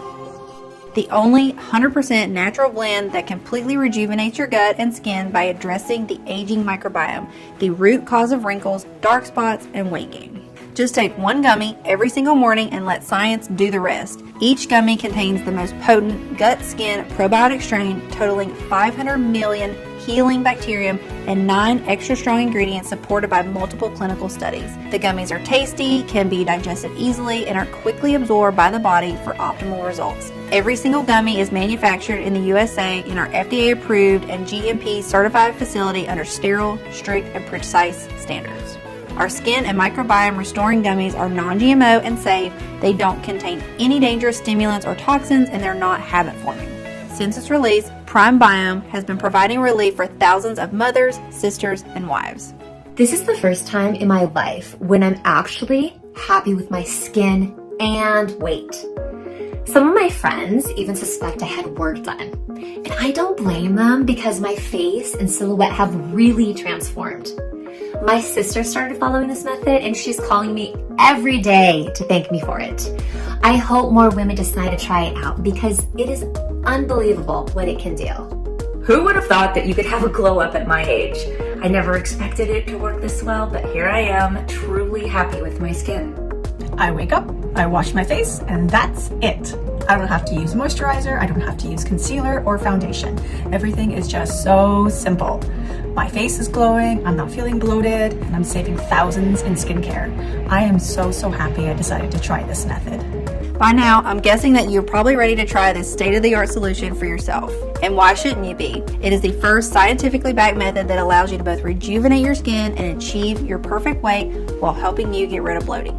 The only 100% natural blend that completely rejuvenates your gut and skin by addressing the aging microbiome, the root cause of wrinkles, dark spots, and weight gain. Just take one gummy every single morning and let science do the rest. Each gummy contains the most potent gut-skin probiotic strain totaling 500 million healing bacterium and 9 extra strong ingredients supported by multiple clinical studies. The gummies are tasty, can be digested easily, and are quickly absorbed by the body for optimal results. Every single gummy is manufactured in the USA in our FDA-approved and GMP-certified facility under sterile, strict, and precise standards. Our skin and microbiome restoring gummies are non-GMO and safe. They don't contain any dangerous stimulants or toxins, and they're not habit-forming. Since its release, PrimeBiome has been providing relief for thousands of mothers, sisters, and wives. This is the first time in my life when I'm actually happy with my skin and weight. Some of my friends even suspect I had work done, and I don't blame them because my face and silhouette have really transformed. My sister started following this method and she's calling me every day to thank me for it. I hope more women decide to try it out because it is unbelievable what it can do. Who would have thought that you could have a glow up at my age? I never expected it to work this well, but here I am, truly happy with my skin. I wake up, I wash my face, and that's it. I don't have to use moisturizer, I don't have to use concealer or foundation. Everything is just so simple. My face is glowing, I'm not feeling bloated, and I'm saving thousands in skincare. I am so happy I decided to try this method. By now, I'm guessing that you're probably ready to try this state-of-the-art solution for yourself. And why shouldn't you be? It is the first scientifically backed method that allows you to both rejuvenate your skin and achieve your perfect weight while helping you get rid of bloating.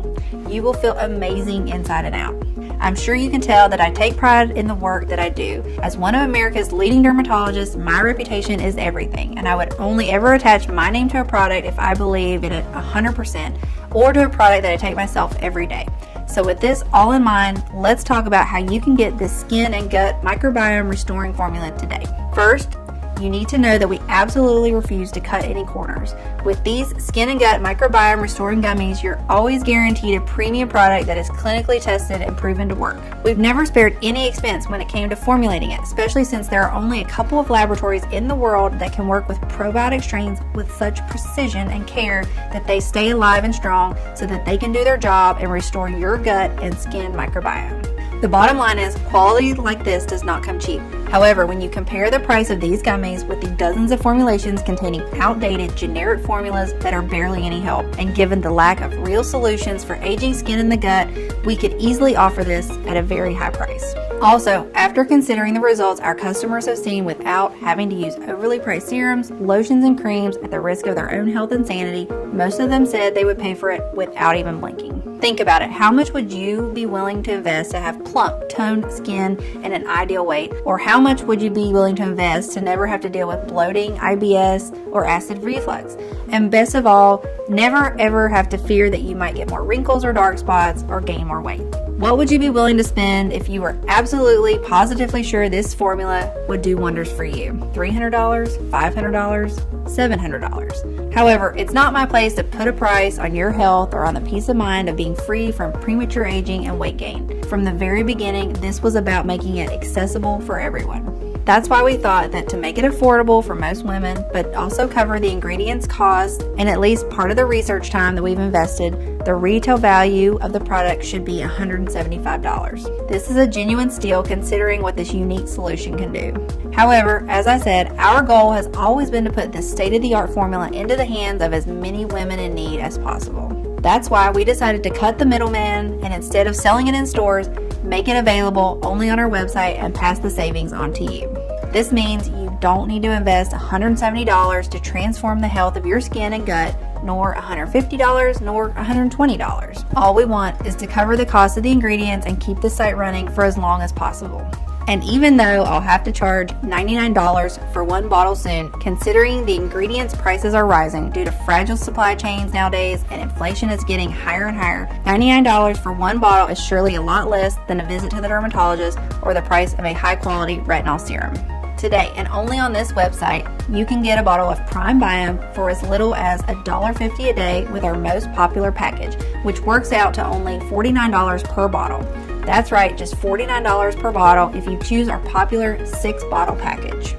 You will feel amazing inside and out. I'm sure you can tell that I take pride in the work that I do. As one of America's leading dermatologists, my reputation is everything, and I would only ever attach my name to a product if I believe in it 100%, or to a product that I take myself every day. So with this all in mind, let's talk about how you can get this skin and gut microbiome restoring formula today. First, you need to know that we absolutely refuse to cut any corners. With these skin and gut microbiome restoring gummies, you're always guaranteed a premium product that is clinically tested and proven to work. We've never spared any expense when it came to formulating it, especially since there are only a couple of laboratories in the world that can work with probiotic strains with such precision and care that they stay alive and strong so that they can do their job and restore your gut and skin microbiome. The bottom line is quality like this does not come cheap. However, when you compare the price of these gummies with the dozens of formulations containing outdated generic formulas that are barely any help, and given the lack of real solutions for aging skin in the gut, we could easily offer this at a very high price. Also, after considering the results our customers have seen without having to use overly priced serums, lotions, and creams at the risk of their own health and sanity, most of them said they would pay for it without even blinking. Think about it. How much would you be willing to invest to have plump, toned skin and an ideal weight? Or how much would you be willing to invest to never have to deal with bloating, IBS, or acid reflux? And best of all, never ever have to fear that you might get more wrinkles or dark spots or gain more weight. What would you be willing to spend if you were absolutely, positively sure this formula would do wonders for you? $300, $500, $700. However, it's not my place to put a price on your health or on the peace of mind of being free from premature aging and weight gain. From the very beginning, this was about making it accessible for everyone. That's why we thought that to make it affordable for most women, but also cover the ingredients cost and at least part of the research time that we've invested, the retail value of the product should be $175. This is a genuine steal considering what this unique solution can do. However, as I said, our goal has always been to put this state-of-the-art formula into the hands of as many women in need as possible. That's why we decided to cut the middleman and instead of selling it in stores, make it available only on our website and pass the savings on to you. This means you don't need to invest $170 to transform the health of your skin and gut, nor $150 nor $120. All we want is to cover the cost of the ingredients and keep the site running for as long as possible. And even though I'll have to charge $99 for one bottle soon, considering the ingredients prices are rising due to fragile supply chains nowadays and inflation is getting higher and higher, $99 for one bottle is surely a lot less than a visit to the dermatologist or the price of a high-quality retinol serum. Today, and only on this website, you can get a bottle of PrimeBiome for as little as $1.50 a day with our most popular package, which works out to only $49 per bottle. That's right, just $49 per bottle if you choose our popular 6-bottle package.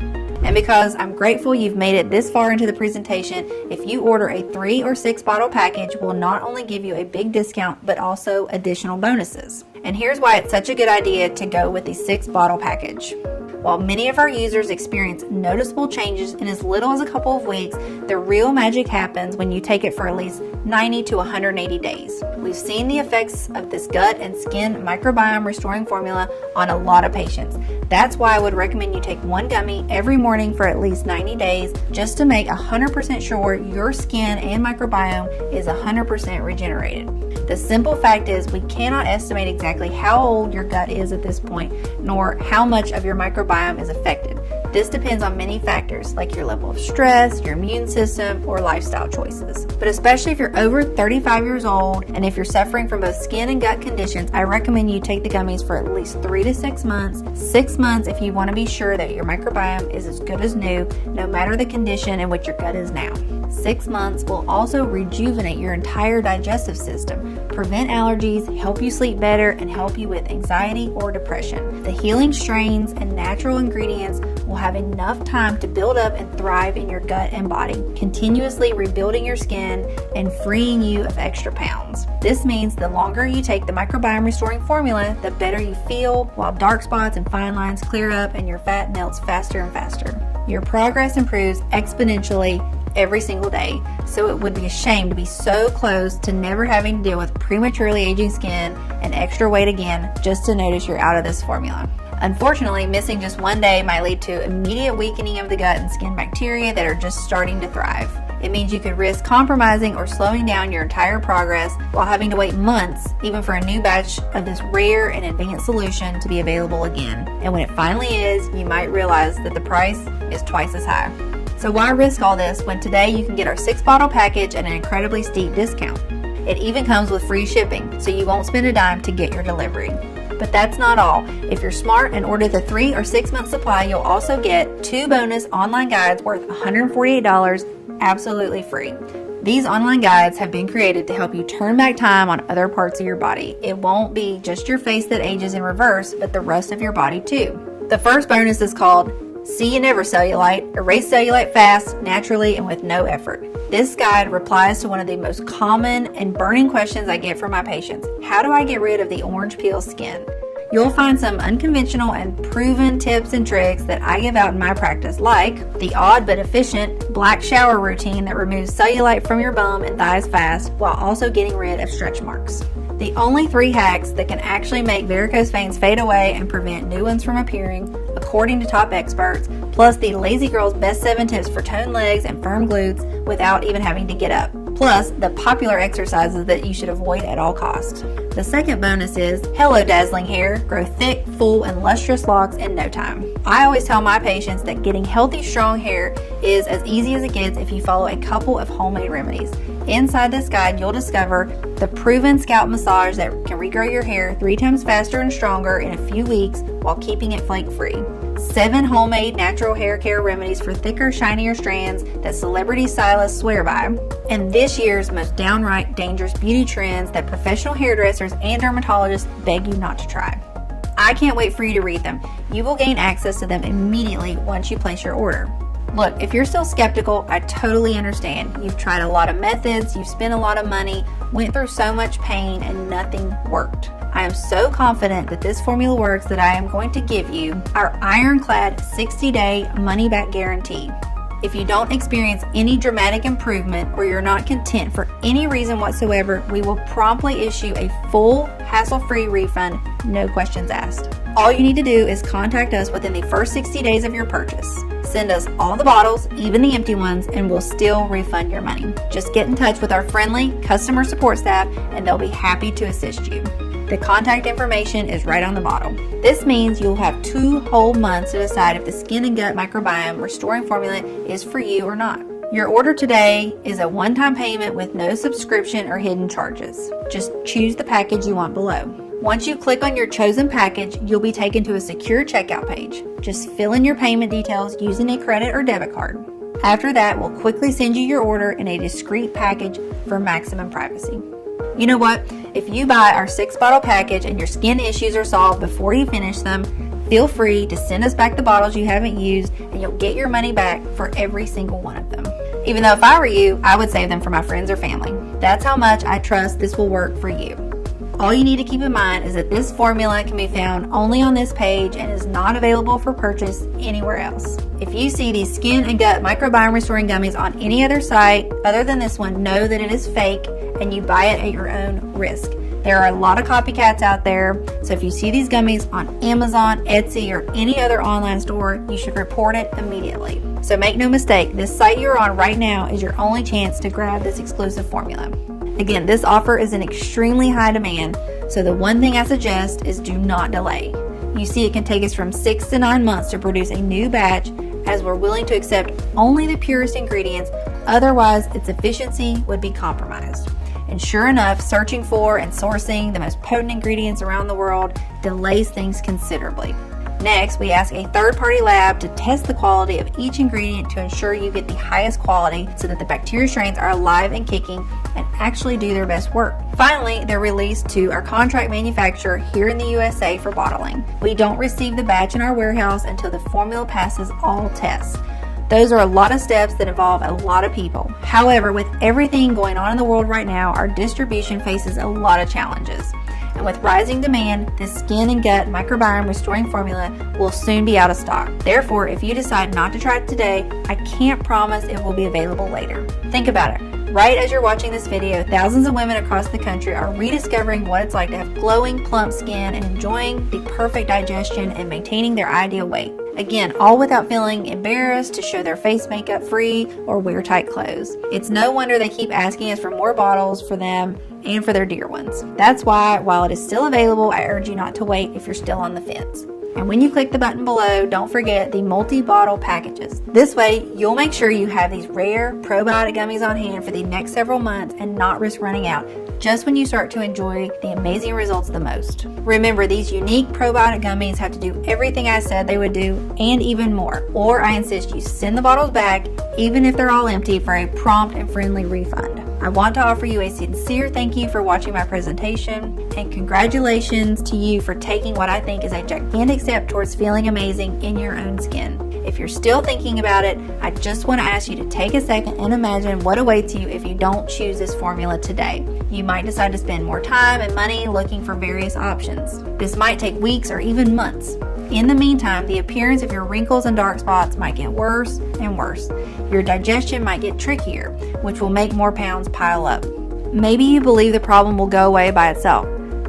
And because I'm grateful you've made it this far into the presentation, if you order a 3 or 6 bottle package, we'll not only give you a big discount, but also additional bonuses. And here's why it's such a good idea to go with the 6-bottle package. While many of our users experience noticeable changes in as little as a couple of weeks, the real magic happens when you take it for at least 90 to 180 days. We've seen the effects of this gut and skin microbiome restoring formula on a lot of patients. That's why I would recommend you take one gummy every morning for at least 90 days just to make 100% sure your skin and microbiome is 100% regenerated. The simple fact is we cannot estimate exactly how old your gut is at this point, nor how much of your microbiome is affected. This depends on many factors like your level of stress, your immune system, or lifestyle choices. But especially if you're over 35 years old and if you're suffering from both skin and gut conditions, I recommend you take the gummies for at least 3 to 6 months. 6 months if you want to be sure that your microbiome is as good as new, no matter the condition in which your gut is now. 6 months will also rejuvenate your entire digestive system, prevent allergies, help you sleep better, and help you with anxiety or depression. The healing strains and natural ingredients will have enough time to build up and thrive in your gut and body, continuously rebuilding your skin and freeing you of extra pounds. This means the longer you take the microbiome restoring formula, the better you feel, while dark spots and fine lines clear up and your fat melts faster and faster. Your progress improves exponentially every single day, so it would be a shame to be so close to never having to deal with prematurely aging skin and extra weight again just to notice you're out of this formula. Unfortunately, missing just one day might lead to immediate weakening of the gut and skin bacteria that are just starting to thrive. It means you could risk compromising or slowing down your entire progress while having to wait months even for a new batch of this rare and advanced solution to be available again. And when it finally is, you might realize that the price is twice as high. So why risk all this when today you can get our 6-bottle package at an incredibly steep discount? It even comes with free shipping, so you won't spend a dime to get your delivery. But that's not all. If you're smart and order the 3 or 6 month supply, you'll also get 2 bonus online guides worth $148 absolutely free. These online guides have been created to help you turn back time on other parts of your body. It won't be just your face that ages in reverse, but the rest of your body too. The first bonus is called See You Never Cellulite, Erase Cellulite Fast, Naturally, and with No Effort. This guide replies to one of the most common and burning questions I get from my patients. How do I get rid of the orange peel skin? You'll find some unconventional and proven tips and tricks that I give out in my practice, like the odd but efficient black shower routine that removes cellulite from your bum and thighs fast while also getting rid of stretch marks. The only 3 hacks that can actually make varicose veins fade away and prevent new ones from appearing, according to top experts, plus the Lazy Girl's best 7 tips for toned legs and firm glutes without even having to get up, plus the popular exercises that you should avoid at all costs. The second bonus is Hello Dazzling Hair, grow thick, full, and lustrous locks in no time. I always tell my patients that getting healthy, strong hair is as easy as it gets if you follow a couple of homemade remedies. Inside this guide, you'll discover the proven scalp massage that can regrow your hair 3 times faster and stronger in a few weeks while keeping it flake-free. 7 homemade natural hair care remedies for thicker, shinier strands that celebrity stylists swear by. And this year's most downright dangerous beauty trends that professional hairdressers and dermatologists beg you not to try. I can't wait for you to read them. You will gain access to them immediately once you place your order. Look, if you're still skeptical, I totally understand. You've tried a lot of methods, you've spent a lot of money, went through so much pain, and nothing worked. I am so confident that this formula works that I am going to give you our ironclad 60-day money-back guarantee. If you don't experience any dramatic improvement or you're not content for any reason whatsoever, we will promptly issue a full, hassle-free refund, no questions asked. All you need to do is contact us within the first 60 days of your purchase. Send us all the bottles, even the empty ones, and we'll still refund your money. Just get in touch with our friendly customer support staff and they'll be happy to assist you. The contact information is right on the bottle. This means you'll have 2 whole months to decide if the skin and gut microbiome restoring formula is for you or not. Your order today is a one-time payment with no subscription or hidden charges. Just choose the package you want below. Once you click on your chosen package, you'll be taken to a secure checkout page. Just fill in your payment details using a credit or debit card. After that, we'll quickly send you your order in a discreet package for maximum privacy. You know what? If you buy our 6-bottle package and your skin issues are solved before you finish them, feel free to send us back the bottles you haven't used and you'll get your money back for every single one of them. Even though if I were you, I would save them for my friends or family. That's how much I trust this will work for you. All you need to keep in mind is that this formula can be found only on this page and is not available for purchase anywhere else. If you see these skin and gut microbiome restoring gummies on any other site other than this one, know that it is fake and you buy it at your own risk. There are a lot of copycats out there, so if you see these gummies on Amazon, Etsy, or any other online store, you should report it immediately. So make no mistake, this site you're on right now is your only chance to grab this exclusive formula. Again, this offer is in extremely high demand, so the one thing I suggest is do not delay. You see, it can take us from 6 to 9 months to produce a new batch, as we're willing to accept only the purest ingredients, otherwise its efficiency would be compromised. And sure enough, searching for and sourcing the most potent ingredients around the world delays things considerably. Next, we ask a third-party lab to test the quality of each ingredient to ensure you get the highest quality so that the bacteria strains are alive and kicking and actually do their best work. Finally, they're released to our contract manufacturer here in the USA for bottling. We don't receive the batch in our warehouse until the formula passes all tests. Those are a lot of steps that involve a lot of people. However, with everything going on in the world right now, our distribution faces a lot of challenges. And with rising demand, this skin and gut microbiome restoring formula will soon be out of stock. Therefore, if you decide not to try it today, I can't promise it will be available later. Think about it. Right as you're watching this video, thousands of women across the country are rediscovering what it's like to have glowing, plump skin and enjoying the perfect digestion and maintaining their ideal weight. Again, all without feeling embarrassed to show their face makeup free or wear tight clothes. It's no wonder they keep asking us for more bottles for them and for their dear ones. That's why, while it is still available, I urge you not to wait if you're still on the fence. And when you click the button below, don't forget the multi-bottle packages. This way, you'll make sure you have these rare probiotic gummies on hand for the next several months and not risk running out just when you start to enjoy the amazing results the most. Remember, these unique probiotic gummies have to do everything I said they would do and even more. Or I insist you send the bottles back, even if they're all empty, for a prompt and friendly refund. I want to offer you a sincere thank you for watching my presentation, and congratulations to you for taking what I think is a gigantic step towards feeling amazing in your own skin. If you're still thinking about it, I just want to ask you to take a second and imagine what awaits you if you don't choose this formula today. You might decide to spend more time and money looking for various options. This might take weeks or even months. In the meantime, the appearance of your wrinkles and dark spots might get worse and worse. Your digestion might get trickier, which will make more pounds pile up. Maybe you believe the problem will go away by itself.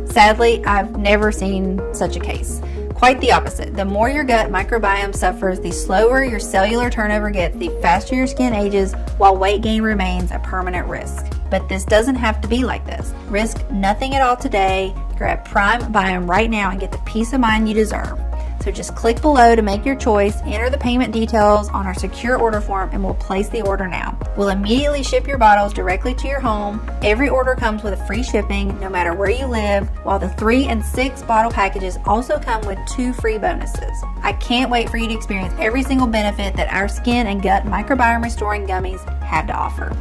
Sadly, I've never seen such a case. Quite the opposite. The more your gut microbiome suffers, the slower your cellular turnover gets, the faster your skin ages, while weight gain remains a permanent risk. But this doesn't have to be like this. Risk nothing at all today. Grab PrimeBiome right now and get the peace of mind you deserve. So just click below to make your choice, enter the payment details on our secure order form, and we'll place the order now. We'll immediately ship your bottles directly to your home. Every order comes with a free shipping, no matter where you live, while the 3 and 6 bottle packages also come with 2 free bonuses. I can't wait for you to experience every single benefit that our skin and gut microbiome restoring gummies have to offer.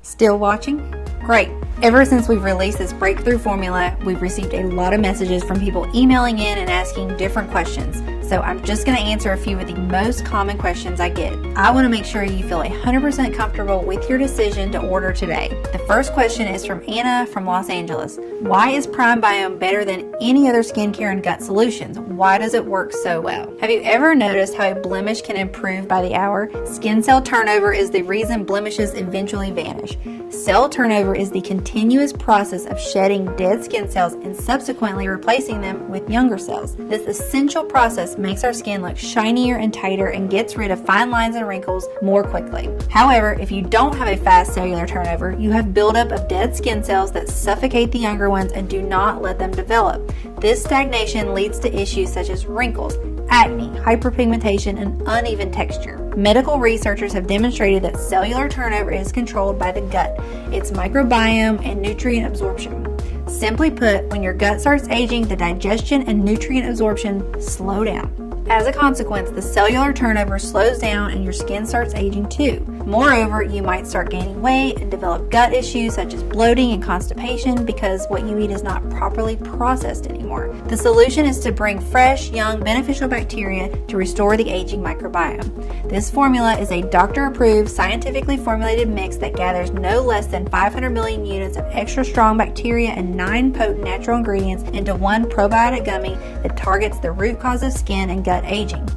Still watching? Great. Ever since we've released this breakthrough formula, we've received a lot of messages from people emailing in and asking different questions. So I'm just going to answer a few of the most common questions I get. I want to make sure you feel 100% comfortable with your decision to order today. The first question is from Anna from Los Angeles. Why is PrimeBiome better than any other skincare and gut solutions? Why does it work so well? Have you ever noticed how a blemish can improve by the hour? Skin cell turnover is the reason blemishes eventually vanish. Cell turnover is the continuous process of shedding dead skin cells and subsequently replacing them with younger cells. This essential process makes our skin look shinier and tighter and gets rid of fine lines and wrinkles more quickly. However, if you don't have a fast cellular turnover, you have buildup of dead skin cells that suffocate the younger ones and do not let them develop. This stagnation leads to issues such as wrinkles, acne, hyperpigmentation, and uneven texture. Medical researchers have demonstrated that cellular turnover is controlled by the gut, its microbiome, and nutrient absorption. Simply put, when your gut starts aging, the digestion and nutrient absorption slow down. As a consequence, the cellular turnover slows down and your skin starts aging too. Moreover, you might start gaining weight and develop gut issues such as bloating and constipation because what you eat is not properly processed anymore. The solution is to bring fresh, young, beneficial bacteria to restore the aging microbiome. This formula is a doctor-approved, scientifically formulated mix that gathers no less than 500 million units of extra strong bacteria and 9 potent natural ingredients into one probiotic gummy that targets the root cause of skin and gut aging.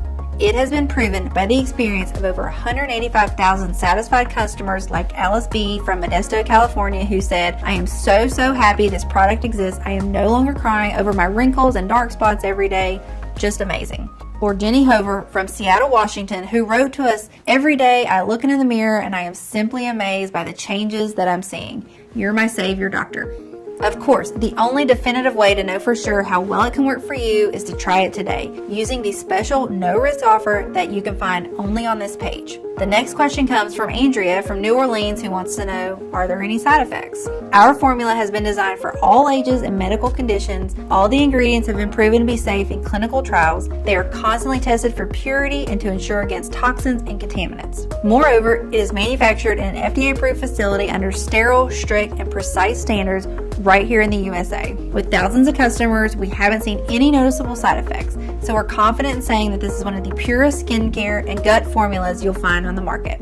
It has been proven by the experience of over 185,000 satisfied customers like Alice B. from Modesto, California, who said, "I am so happy this product exists. I am no longer crying over my wrinkles and dark spots every day. Just amazing." Or Jenny Hover from Seattle, Washington, who wrote to us, "Every day I look into the mirror and I am simply amazed by the changes that I'm seeing. You're my savior, doctor. Of course, the only definitive way to know for sure how well it can work for you is to try it today, using the special no-risk offer that you can find only on this page. The next question comes from Andrea from New Orleans, who wants to know, are there any side effects? Our formula has been designed for all ages and medical conditions. All the ingredients have been proven to be safe in clinical trials. They are constantly tested for purity and to ensure against toxins and contaminants. Moreover, it is manufactured in an FDA-approved facility under sterile, strict, and precise standards right here in the USA. With thousands of customers, we haven't seen any noticeable side effects, so we're confident in saying that this is one of the purest skincare and gut formulas you'll find on the market.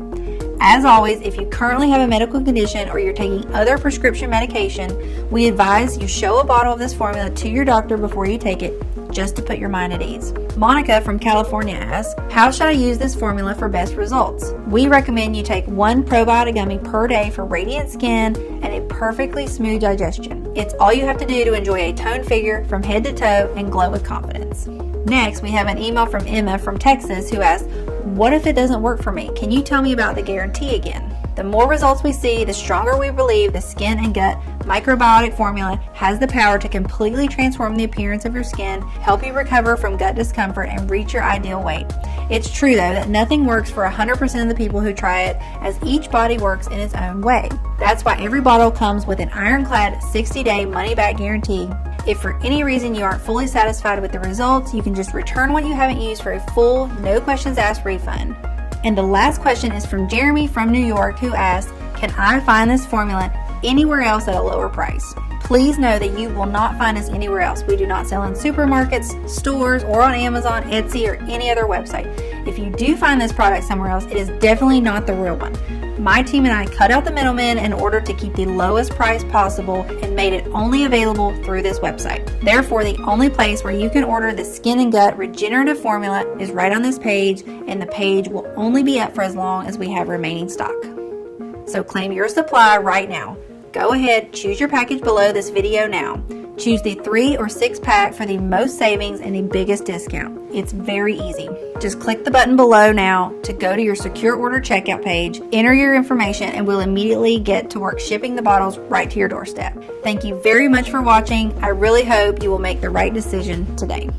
As always, if you currently have a medical condition or you're taking other prescription medication, we advise you show a bottle of this formula to your doctor before you take it, just to put your mind at ease. Monica from California asks, how should I use this formula for best results? We recommend you take 1 probiotic gummy per day for radiant skin and a perfectly smooth digestion. It's all you have to do to enjoy a toned figure from head to toe and glow with confidence. Next, we have an email from Emma from Texas who asks, what if it doesn't work for me? Can you tell me about the guarantee again? The more results we see, the stronger we believe the skin and gut microbiotic formula has the power to completely transform the appearance of your skin, help you recover from gut discomfort, and reach your ideal weight. It's true, though, that nothing works for 100% of the people who try it, as each body works in its own way. That's why every bottle comes with an ironclad 60-day money-back guarantee. If for any reason you aren't fully satisfied with the results, you can just return what you haven't used for a full, no questions asked refund. And the last question is from Jeremy from New York, who asks, can I find this formula anywhere else at a lower price? Please know that you will not find us anywhere else. We do not sell in supermarkets, stores, or on Amazon, Etsy, or any other website. If you do find this product somewhere else, it is definitely not the real one. My team and I cut out the middleman in order to keep the lowest price possible and made it only available through this website. Therefore, the only place where you can order the Skin and Gut Regenerative Formula is right on this page, and the page will only be up for as long as we have remaining stock. So claim your supply right now. Go ahead, choose your package below this video now. Choose the 3 or 6 pack for the most savings and the biggest discount. It's very easy. Just click the button below now to go to your secure order checkout page, enter your information, and we'll immediately get to work shipping the bottles right to your doorstep. Thank you very much for watching. I really hope you will make the right decision today.